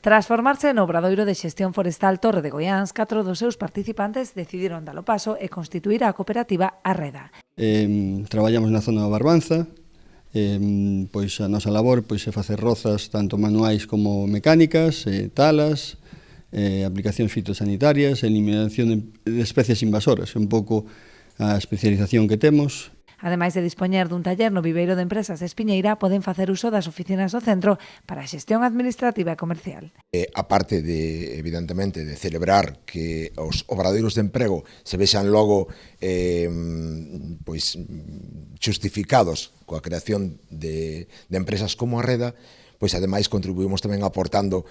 Tras formarse no Obradoiro de Xestión Forestal Torre de Goiáns, 4 dos seus participantes decidiron dar o paso e constituir a cooperativa Arreda. Traballamos na zona da Barbanza, pois a nosa labor pois, é facer rozas tanto manuais como mecánicas, talas, aplicacións fitosanitarias, eliminación de especies invasoras, é un pouco a especialización que temos. Ademais de dispoñer dun taller no viveiro de empresas de Espiñeira, poden facer uso das oficinas do centro para a xestión administrativa e comercial. A parte de, evidentemente, de celebrar que os obradoiros de emprego se vexan logo pois, justificados coa creación de empresas como Arreda, pois ademais contribuímos tamén aportando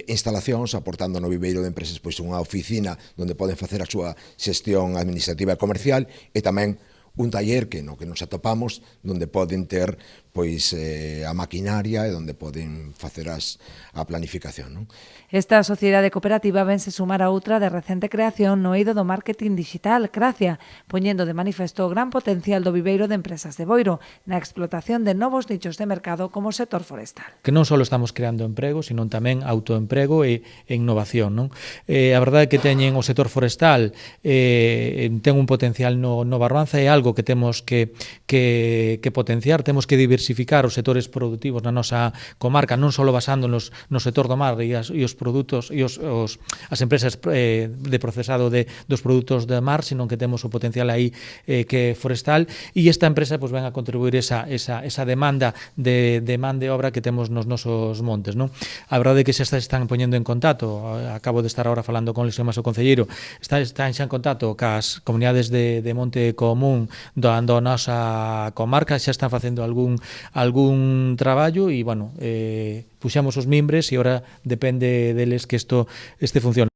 instalacións, aportando no viveiro de empresas pois unha oficina onde poden facer a súa xestión administrativa e comercial e tamén un taller que nos atopamos onde poden ter pois a maquinaria e onde poden facer a planificación. Non? Esta sociedade cooperativa vense sumar a outra de recente creación no eido do marketing digital, Cracia, poñendo de manifesto o gran potencial do viveiro de empresas de Boiro na explotación de novos nichos de mercado como o sector forestal. Que non só estamos creando emprego, sino tamén autoemprego e innovación. Non? A verdade é que teñen o sector forestal ten un potencial no Barbanza e algo que temos que potenciar, temos que diversificar os sectores produtivos na nosa comarca, non só basándonos no sector do mar e os produtos e as empresas de procesado dos produtos de mar, sino que temos o potencial aí que é forestal e esta empresa pues, ven a contribuir esa demanda de man de obra que temos nos nosos montes. Non? A verdade é que xa están poñendo en contacto, acabo de estar agora falando con Luis Maso Concelleiro, están xa en contacto cas comunidades de Monte Común da nosa comarca, xa están facendo algún traballo e, bueno, puxamos os mimbres e ora depende deles que este funcione.